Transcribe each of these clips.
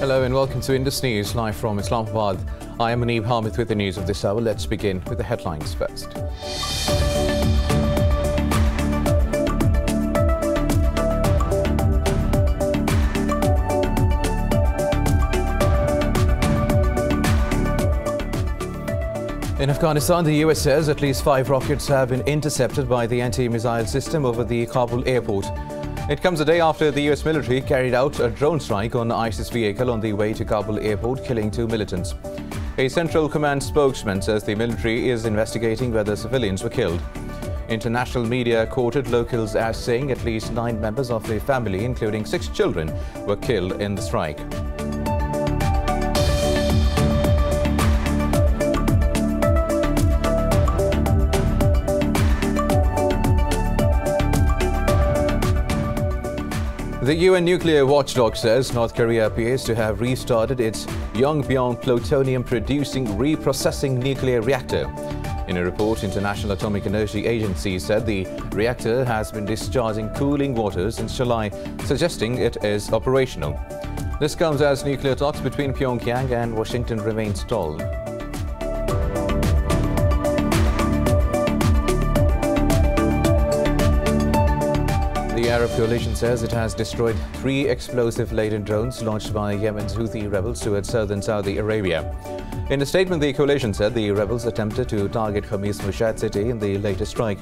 Hello and welcome to Indus News, live from Islamabad. I am Muneeb Hamid with the news of this hour. Let's begin with the headlines first. In Afghanistan, the US says at least 5 rockets have been intercepted by the anti-missile system over the Kabul airport. It comes a day after the US military carried out a drone strike on ISIS vehicle on the way to Kabul airport, killing 2 militants. A Central Command spokesman says the military is investigating whether civilians were killed. International media quoted locals as saying at least 9 members of the family, including 6 children, were killed in the strike. The UN nuclear watchdog says North Korea appears to have restarted its Yongbyon plutonium-producing reprocessing nuclear reactor. In a report, International Atomic Energy Agency said the reactor has been discharging cooling water since July, suggesting it is operational. This comes as nuclear talks between Pyongyang and Washington remain stalled. The Arab coalition says it has destroyed 3 explosive-laden drones launched by Yemen's Houthi rebels towards southern Saudi Arabia. In a statement, the coalition said the rebels attempted to target Khamis Mushad city in the latest strike.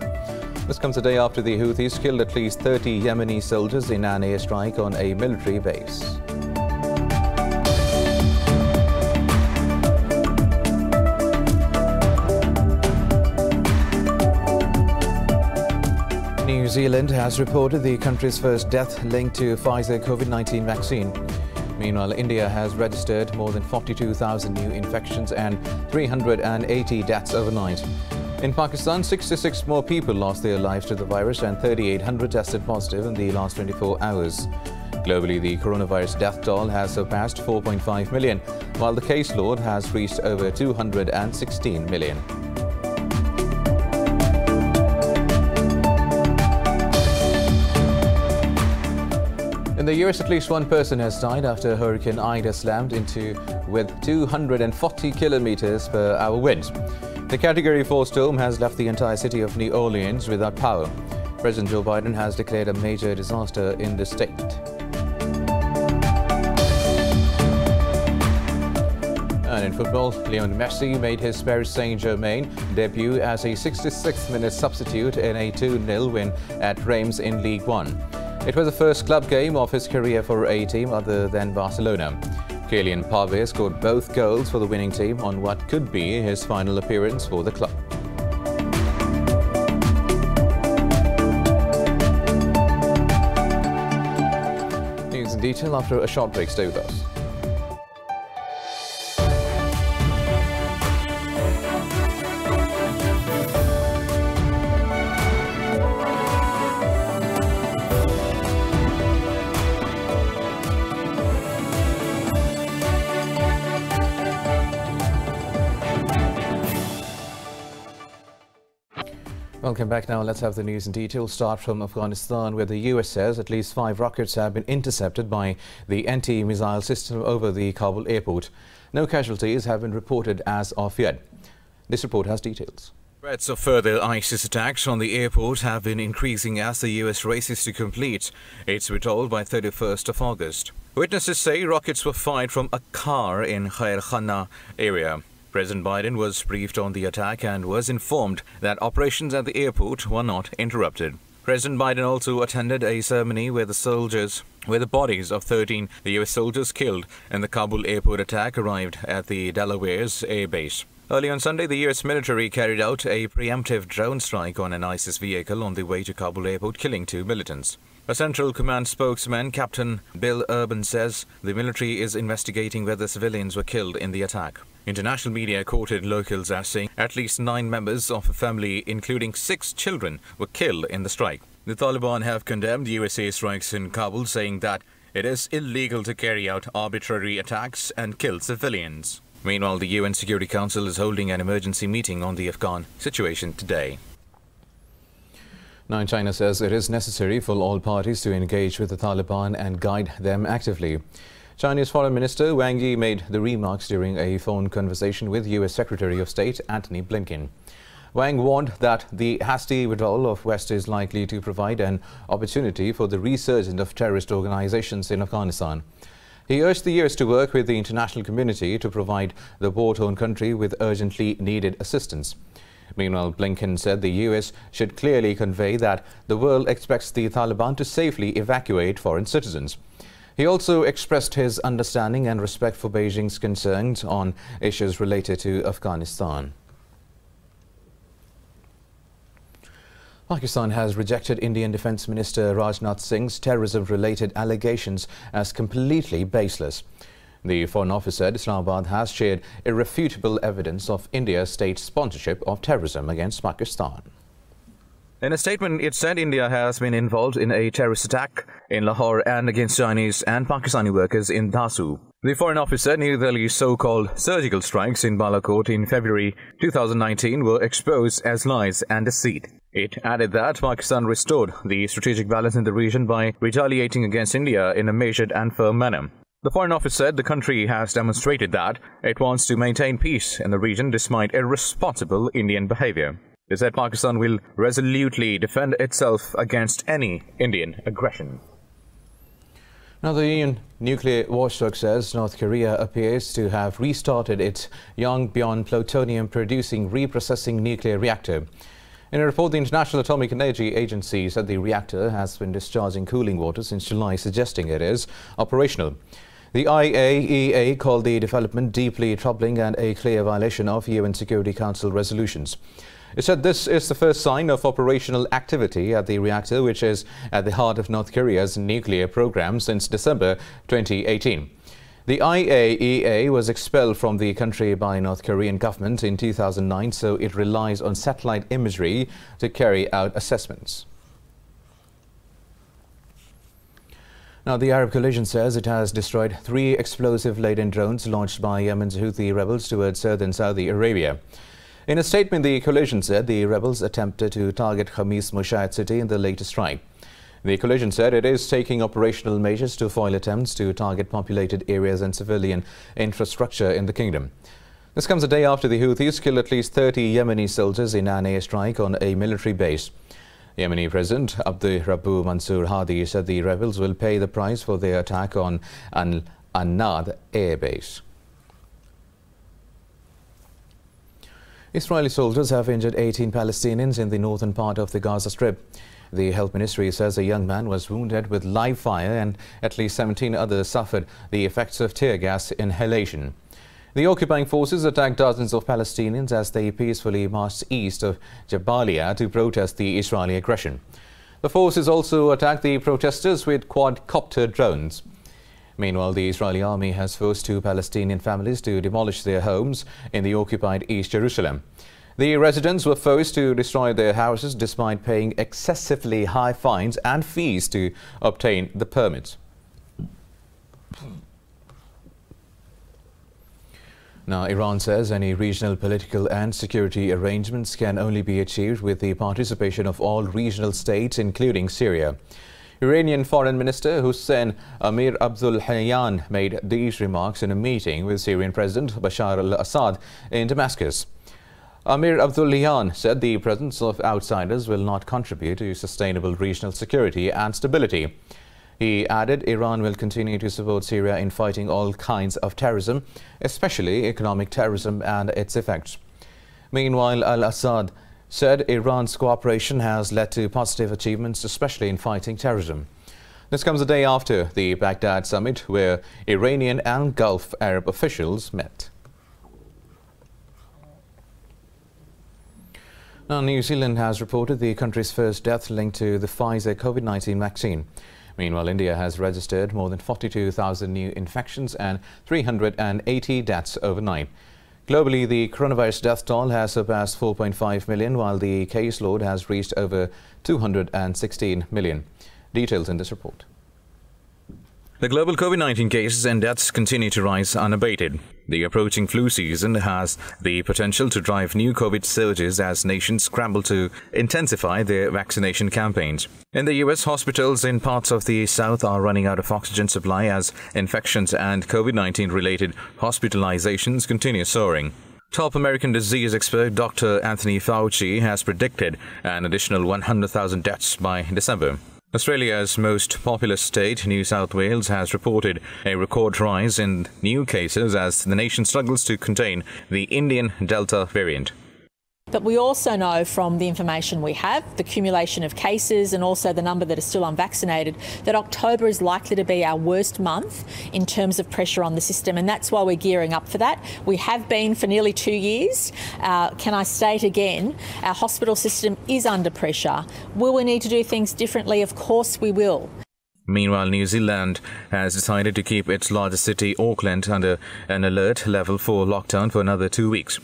This comes a day after the Houthis killed at least 30 Yemeni soldiers in an airstrike on a military base. New Zealand has reported the country's first death linked to Pfizer COVID-19 vaccine. Meanwhile, India has registered more than 42,000 new infections and 380 deaths overnight. In Pakistan, 66 more people lost their lives to the virus and 3,800 tested positive in the last 24 hours. Globally, the coronavirus death toll has surpassed 4.5 million, while the caseload has reached over 216 million. In the US, at least 1 person has died after Hurricane Ida slammed into with 240 kilometers per hour winds. The Category 4 storm has left the entire city of New Orleans without power. President Joe Biden has declared a major disaster in the state. And in football, Lionel Messi made his Paris Saint-Germain debut as a 66th-minute substitute in a 2-0 win at Reims in League One. It was the first club game of his career for a team other than Barcelona. Kylian Mbappé scored both goals for the winning team on what could be his final appearance for the club. News in detail after a short break. Stay with us. Welcome back. Now let's have the news in detail. Start from Afghanistan, where the US says at least 5 rockets have been intercepted by the anti-missile system over the Kabul airport. No casualties have been reported as of yet. This report has details. Threats of further ISIS attacks on the airport have been increasing as the US races to complete its withdrawal by 31st of August. Witnesses say rockets were fired from a car in Khair Khana area. President Biden was briefed on the attack and was informed that operations at the airport were not interrupted. President Biden also attended a ceremony where the bodies of 13 US soldiers killed in the Kabul airport attack arrived at the Delaware's air base. Early on Sunday, the US military carried out a preemptive drone strike on an ISIS vehicle on the way to Kabul airport, killing 2 militants. A Central Command spokesman, Captain Bill Urban, says the military is investigating whether civilians were killed in the attack. International media quoted locals as saying at least 9 members of a family, including 6 children, were killed in the strike. The Taliban have condemned US strikes in Kabul, saying that it is illegal to carry out arbitrary attacks and kill civilians. Meanwhile, the UN Security Council is holding an emergency meeting on the Afghan situation today. Now, China says it is necessary for all parties to engage with the Taliban and guide them actively. Chinese Foreign Minister Wang Yi made the remarks during a phone conversation with U.S. Secretary of State Antony Blinken. Wang warned that the hasty withdrawal of West is likely to provide an opportunity for the resurgence of terrorist organizations in Afghanistan. He urged the U.S. to work with the international community to provide the war-torn country with urgently needed assistance. Meanwhile, Blinken said the U.S. should clearly convey that the world expects the Taliban to safely evacuate foreign citizens. He also expressed his understanding and respect for Beijing's concerns on issues related to Afghanistan. Pakistan has rejected Indian Defence Minister Rajnath Singh's terrorism-related allegations as completely baseless. The Foreign Office said Islamabad has shared irrefutable evidence of India's state sponsorship of terrorism against Pakistan. In a statement, it said India has been involved in a terrorist attack in Lahore and against Chinese and Pakistani workers in Dasu. The Foreign Office said New Delhi's so-called surgical strikes in Balakot in February 2019 were exposed as lies and deceit. It added that Pakistan restored the strategic balance in the region by retaliating against India in a measured and firm manner. The Foreign Office said the country has demonstrated that it wants to maintain peace in the region despite irresponsible Indian behavior. They said Pakistan will resolutely defend itself against any Indian aggression. Now, the UN nuclear watchdog says North Korea appears to have restarted its Yongbyon plutonium-producing reprocessing nuclear reactor. In a report, the International Atomic Energy Agency said the reactor has been discharging cooling water since July, suggesting it is operational. The IAEA called the development deeply troubling and a clear violation of UN Security Council resolutions. It said this is the first sign of operational activity at the reactor, which is at the heart of North Korea's nuclear program since December 2018. The IAEA was expelled from the country by North Korean government in 2009, so it relies on satellite imagery to carry out assessments. Now, the Arab coalition says it has destroyed 3 explosive-laden drones launched by Yemen's Houthi rebels towards southern Saudi Arabia. In a statement, the coalition said the rebels attempted to target Khamis Mushayed city in the latest strike. The coalition said it is taking operational measures to foil attempts to target populated areas and civilian infrastructure in the kingdom. This comes a day after the Houthis killed at least 30 Yemeni soldiers in an airstrike on a military base. Yemeni President Abdurrabbu Mansur Hadi said the rebels will pay the price for their attack on An-Nad air base. Israeli soldiers have injured 18 Palestinians in the northern part of the Gaza Strip. The Health Ministry says a young man was wounded with live fire and at least 17 others suffered the effects of tear gas inhalation. The occupying forces attacked dozens of Palestinians as they peacefully marched east of Jabalia to protest the Israeli aggression. The forces also attacked the protesters with quadcopter drones. Meanwhile, the Israeli army has forced 2 Palestinian families to demolish their homes in the occupied East Jerusalem. The residents were forced to destroy their houses despite paying excessively high fines and fees to obtain the permits. Now, Iran says any regional political and security arrangements can only be achieved with the participation of all regional states, including Syria. Iranian Foreign Minister Hossein Amir Abdullahian made these remarks in a meeting with Syrian President Bashar al-Assad in Damascus. Amir Abdullahian said the presence of outsiders will not contribute to sustainable regional security and stability. He added Iran will continue to support Syria in fighting all kinds of terrorism, especially economic terrorism and its effects. Meanwhile, al-Assad said Iran's cooperation has led to positive achievements, especially in fighting terrorism. This comes a day after the Baghdad summit, where Iranian and Gulf Arab officials met. Now, New Zealand has reported the country's first death linked to the Pfizer COVID-19 vaccine. Meanwhile, India has registered more than 42,000 new infections and 380 deaths overnight. Globally, the coronavirus death toll has surpassed 4.5 million, while the caseload has reached over 216 million. Details in this report. The global COVID-19 cases and deaths continue to rise unabated. The approaching flu season has the potential to drive new COVID surges as nations scramble to intensify their vaccination campaigns. In the US, hospitals in parts of the South are running out of oxygen supply as infections and COVID-19 related hospitalizations continue soaring. Top American disease expert Dr. Anthony Fauci has predicted an additional 100,000 deaths by December. Australia's most populous state, New South Wales, has reported a record rise in new cases as the nation struggles to contain the Indian Delta variant. But we also know from the information we have, the accumulation of cases and also the number that are still unvaccinated, that October is likely to be our worst month in terms of pressure on the system, and that's why we're gearing up for that. We have been for nearly 2 years. Can I state again, our hospital system is under pressure. Will we need to do things differently? Of course we will. Meanwhile, New Zealand has decided to keep its largest city, Auckland, under an alert level for lockdown for another 2 weeks.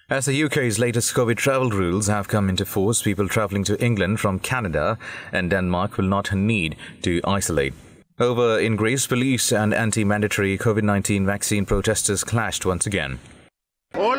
As the UK's latest COVID travel rules have come into force, people travelling to England from Canada and Denmark will not need to isolate. Over in Greece, police and anti-mandatory COVID-19 vaccine protesters clashed once again. All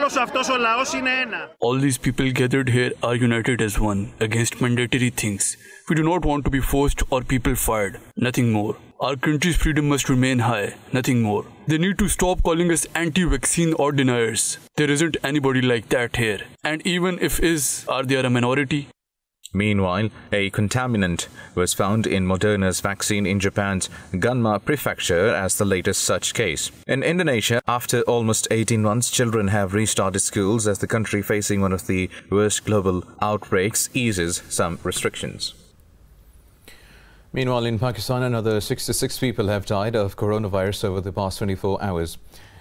these people gathered here are united as one against mandatory things. We do not want to be forced or people fired. Nothing more. Our country's freedom must remain high. Nothing more. They need to stop calling us anti-vaccine or deniers. There isn't anybody like that here. And even if is, are they a minority? Meanwhile, a contaminant was found in Moderna's vaccine in Japan's Gunma prefecture as the latest such case. In Indonesia, after almost 18 months, children have restarted schools as the country, facing one of the worst global outbreaks, eases some restrictions. Meanwhile, in Pakistan, another 66 people have died of coronavirus over the past 24 hours.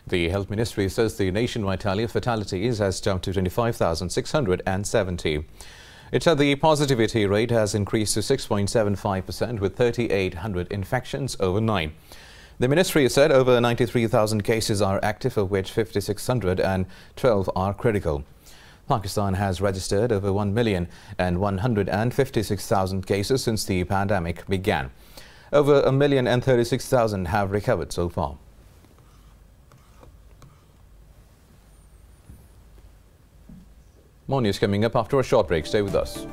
The Health Ministry says the nationwide tally of fatalities has jumped to 25,670. It said the positivity rate has increased to 6.75% with 3,800 infections overnight. The ministry said over 93,000 cases are active, of which 5,612 are critical. Pakistan has registered over 1,156,000 cases since the pandemic began. Over 1,036,000 have recovered so far. More news coming up after a short break. Stay with us.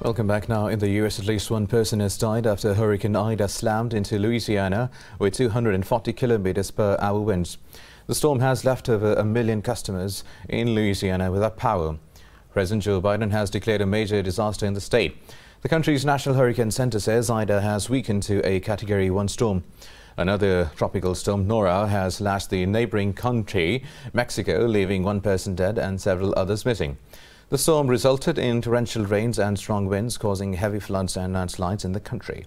Welcome back. Now, in the U.S., at least one person has died after Hurricane Ida slammed into Louisiana with 240 km/h winds. The storm has left over 1 million customers in Louisiana without power. President Joe Biden has declared a major disaster in the state. The country's National Hurricane Center says Ida has weakened to a Category 1 storm. Another tropical storm, Nora, has lashed the neighboring country, Mexico, leaving one person dead and several others missing. The storm resulted in torrential rains and strong winds, causing heavy floods and landslides in the country.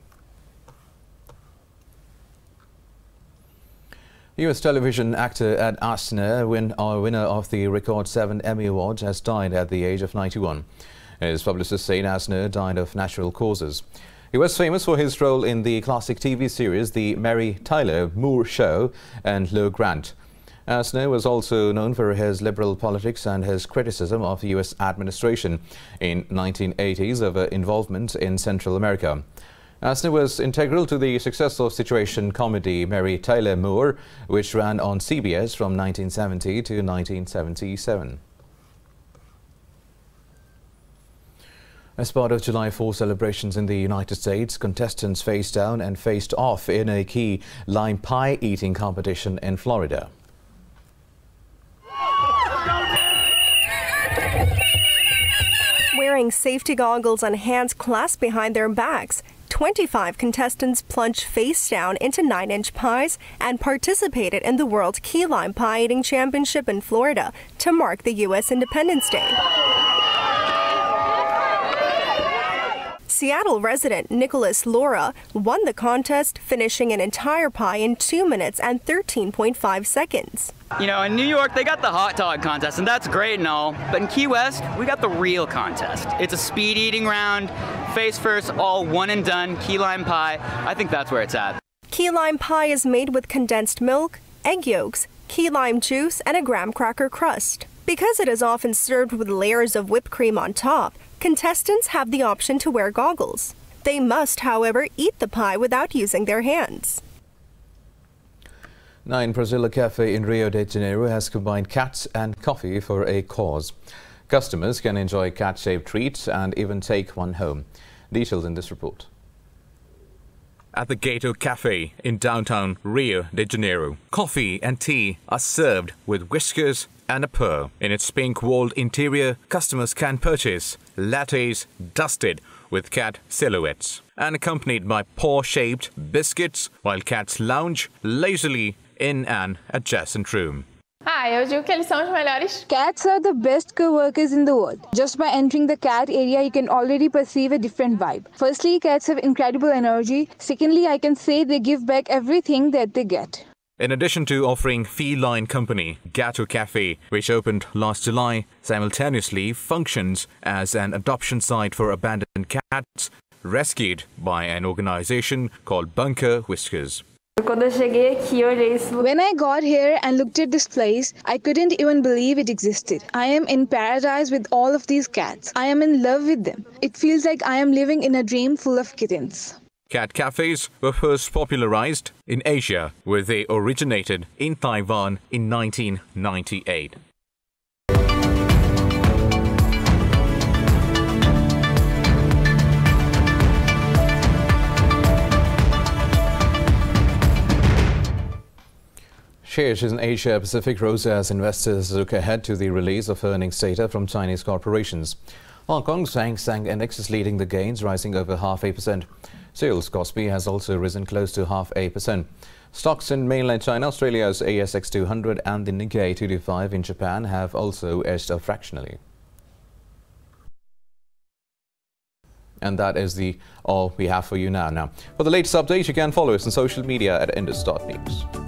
U.S. television actor Ed Asner, winner of the record 7 Emmy Awards, has died at the age of 91. His publicists say Asner died of natural causes. He was famous for his role in the classic TV series The Mary Tyler Moore Show and Lou Grant. Asner was also known for his liberal politics and his criticism of the U.S. administration in 1980s over involvement in Central America. Asner was integral to the success of situation comedy Mary Tyler Moore, which ran on CBS from 1970 to 1977. As part of July 4 celebrations in the United States, contestants faced down and faced off in a key lime pie eating competition in Florida. Wearing safety goggles and hands clasped behind their backs, 25 contestants plunged face down into 9-inch pies and participated in the World Key Lime Pie Eating Championship in Florida to mark the U.S. Independence Day. Seattle resident Nicholas Laura won the contest, finishing an entire pie in 2 minutes and 13.5 seconds. You know, in New York, they got the hot dog contest, and that's great and all, but in Key West, we got the real contest. It's a speed eating round, face first, all one and done, key lime pie. I think that's where it's at. Key lime pie is made with condensed milk, egg yolks, key lime juice, and a graham cracker crust. Because it is often served with layers of whipped cream on top, contestants have the option to wear goggles. They must, however, eat the pie without using their hands. Now in Brazil, a cafe in Rio de Janeiro has combined cats and coffee for a cause. Customers can enjoy cat-shaped treats and even take one home. Details in this report. At the Gato Cafe in downtown Rio de Janeiro, coffee and tea are served with whiskers and a purr. In its pink-walled interior, customers can purchase lattes dusted with cat silhouettes and accompanied by paw-shaped biscuits while cats lounge lazily in an adjacent room. Eu digo que eles são os melhores. Cats are the best co-workers in the world. Just by entering the cat area, you can already perceive a different vibe. Firstly, cats have incredible energy. Secondly, I can say they give back everything that they get. In addition to offering feline company, Gato Cafe, which opened last July, simultaneously functions as an adoption site for abandoned cats rescued by an organization called Bunker Whiskers. When I got here and looked at this place, I couldn't even believe it existed. I am in paradise with all of these cats. I am in love with them. It feels like I am living in a dream full of kittens. Cat cafes were first popularized in Asia, where they originated in Taiwan in 1998. Shares in Asia Pacific rose as investors look ahead to the release of earnings data from Chinese corporations. Hong Kong's Hang Seng Index is leading the gains, rising over 0.5%. Seoul's Kospi has also risen close to 0.5%. Stocks in mainland China, Australia's ASX 200 and the Nikkei 225 in Japan have also edged up fractionally. And that is all we have for you now. For the latest update, you can follow us on social media at Indus.News.